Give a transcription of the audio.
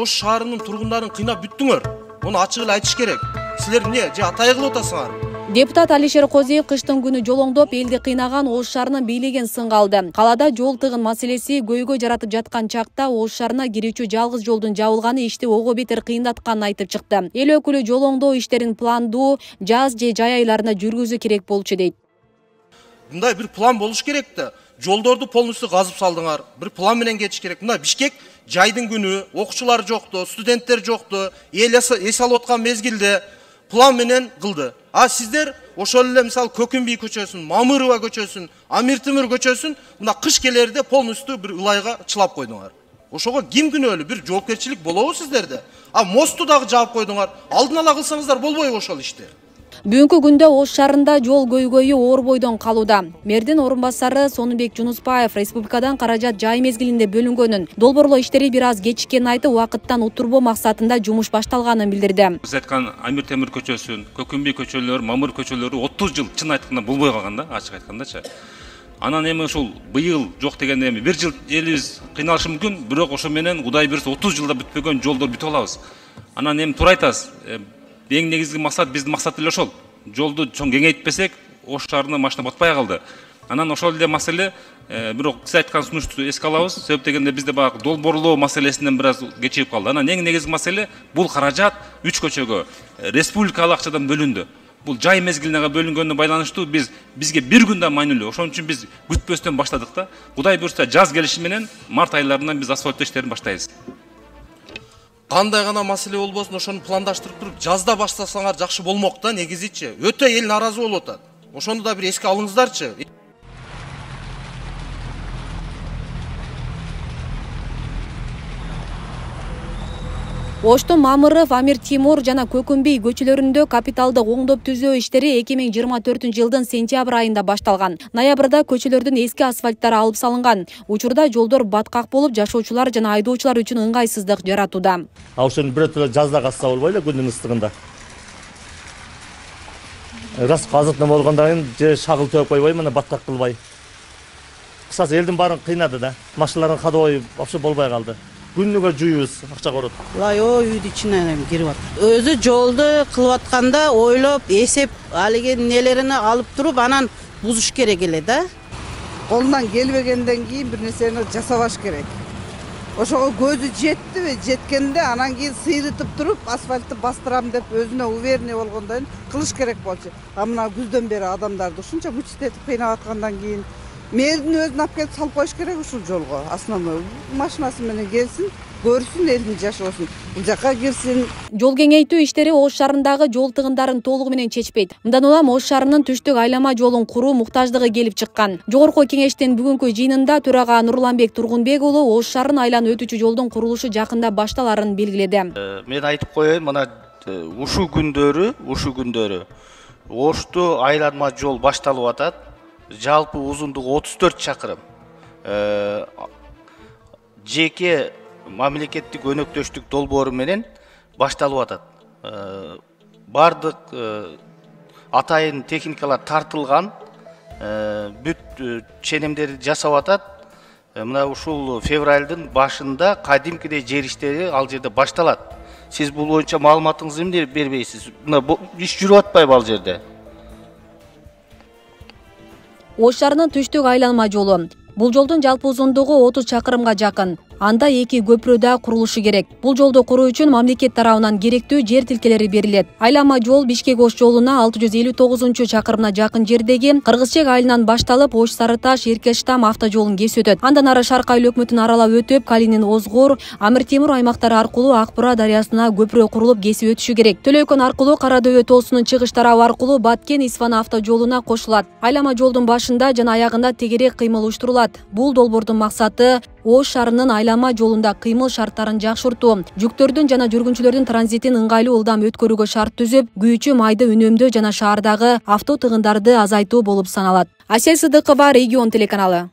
Ош шаарынын тургундарын кыйнап бүттүңөр. Муну ачык эле айтыш керек. Силер эмне же атай кылып атасыңар? Депутат Алишер Козиев кыштын күнү жолоңдоп элди кыйнаган Ош шаарынын бийлигин сынга алды. Калада жол тыгын маселеси көйгөй жаратып жаткан чакта Ош шаарына кирүүчү жалгыз жолдун жабылганы ишти ого бетер кыйындатканын айтып чыкты. Эл өкүлү жолоңдоо иштерин пландуу жаз же жай айларында жүргүзүү керек болчу дейт. Мындай бир план болуш керек да. Жолдорду полностью казып салдыңар. Бир план менен кетиш керек. Мына Бишкек жайдын күнү, окуучулар жокту, студенттер жокту, эл эс алып аткан мезгилде план менен кылды. А сиздер ошол эле мисалы Көкүнбий көчөсүн, Мамырова көчөсүн, Амир Темир көчөсүн мына кыш келерде полностью бир ылайга чылап койдуңар. Ошого ким күнөөлүү? Бир жоопкерчилик болобу сиздерде? А мосту дагы жаап койдуңар. Алдын ала кылсаңыздар болбойбу ошол ишти? Бүгүнкү күндө Ош шаарында жол көйгөйү оор бойдон калууда. Мэрдин орун басары Сонубек Жунуспаев республикадан каражат жай мезгилинде бөлүнгөнүн, долбоорлоо иштери бир аз кечиккенин айтып, убакыттан утурбоо максатында жумуш башталганын билдирди. Биз айткан Амир Темир көчөсүн, Көкүнбий көчөлөрү, Мамыр көчөлөрү 30 жыл чын айтканда болбой калган да, ачык айткандачы. Анан эми ушул быйыл жок дегенде эми бир жыл элибиз кыйналышы мүмкүн, бирок ошо менен Кудай буйрса 30 жылда бүтпөгөн жолдор бүтүп алабыз. Анан эми туура айтасыз. Эң негизги максат биздин максат эле ошол. Жолду чоң кеңейтпесек, Ош шаарына машина батпай калды. Анан ошол эле маселе, бирок сиз айткан сунушту эске алабыз. Себеп дегенде бизде баягы долбоорлоо маселесинен бир аз кечигип калды. Анан эң негизги маселе бул каражат 3 көчөгө республикалык акчадан бөлүндү. Бул жай мезгилине бөлүнгөнүнө байланыштуу бизге бир күн да майнелүү. Ошон үчүн биз күтпөстөн баштадык да. Кудай буйрса жаз келиши менен март айларынан биз асфальттоо иштерин баштайбыз. Кандай гана маселе болбосун ошону пландаштырып туруп жазда баштасаңар жакшы болмок да, негизичи. Өтө эл наразы болуп атат. Ошону да бир эске алыңыздарчы. Оштун Мамыров, Амир Темир жана Көкүнбий көчөлөрүндө капиталдык оңдоп түзөө иштери 2024-жылдын сентябрь айында башталган. Ноябрда көчөлөрдүн эски асфальттары алып салынган. Учурда жолдор баткак болуп, жашоочулар жана айдоочулар үчүн ыңгайсыздык жаратууда. Ошону бирөтө жазда касса болбойбу күндүн ыстыгында. Рас казытма болгондон кийин же шагыл төп койбой, мына баткак кылбай. Кысасы элдин баарын кыйнады да. Машиналардын ходовой вообще болбой калды. Күнүгө жуюбуз, акча корот. Лай үйдүн ичине кирип атат. Өзү жолду кылып атканда ойлоп, эсеп алиги нелерине алып туруп, анан бузуш керек эле да. Колунан келбегенден кийин бир нерсени жасабаш керек. Ошого көзү жеттиби, жеткенде анан кийин сыйрытып туруп, асфальтты бастырам деп өзүнө уверенный болгондон кийин кылыш керек болчу. А мына күздөн бери адамдарды ушунча мучит этип кыйнап аткандан кийин мэрдин өзүн алып келип салып коюш керек ушул жолго. Основной машинасы менен келсин, көрсүн, элдин жашоосун. Бул жака кирсин. Жол кеңейтүү иштери Ош шаарындагы жол тыгындарын толугу менен чечпейт. Мындан улам Ош шаарынын түштүк айлама жолун куруу муктаждыгы келип чыккан. Жогорку кеңештин бүгүнкү жыйынында төрага Нурланбек Тургунбек уулу Ош шаарын айланып өтүүчү жолдун курулушу жакында башталарын белгиледи. Мен айтып коеюн, мына ушул күндөрү Ошту айланма жол башталып атат. Жалпы узундугу 34 чакырым. Жеке мамлекеттик өнөктөштүк долбоору менен башталып атат. Бардык атайын техникалар тартылган, бүт ченемдерди жасап атат. Мына ушул февралдын башында кадимкидей жер иштери ал жерде башталат. Сиз бул боюнча маалыматыңызды эмне бербейсиз? Мына иш жүрүп атпайбы ал жерде? Ош шаарынын түштүк айланма жолу. Бул жолдун жалпы узундугу 30 чакырымга жакын. Анда 2 көпүрө да курулушу керек. Бул жолду куруу үчүн мамлекет тарабынан керектүү жер тилкелери берилет. Айланма жол Бишкек Ош жолуна 659-чакырымына жакын жердеги Кыргызчек айылынан башталып, Ош Сарыташ Эркештам автожолун кесип өтөт. Андан ары Шаркы айыл өкмөтүн аралап өтүп, Калинин Озгор, Амир Темир аймактары аркылуу Акбура дарыясына көпүрө курулуп кесип өтүшү керек. Төлөйкөн аркылуу Кара дөбө тоосунун чыгыш тарабы аркылуу Баткен Исфана автожолуна кошулат. Айланма жолдун башында жана аягында тегерек кыймыл уюштурулат. Бул долбоордун максаты Ош шаарынын айланма жолунда кыймыл шарттарын жакшыртуу, жүктөрдүн жана жүргүнчүлөрдүн транзитин ыңгайлуу ылдам өткөрүүгө шарт түзүп, күйүүчү майды үнөмдөө жана шаардагы авто тыгындарды азайтуу болуп саналат. Асель Сыдыкова, Регион телеканалы.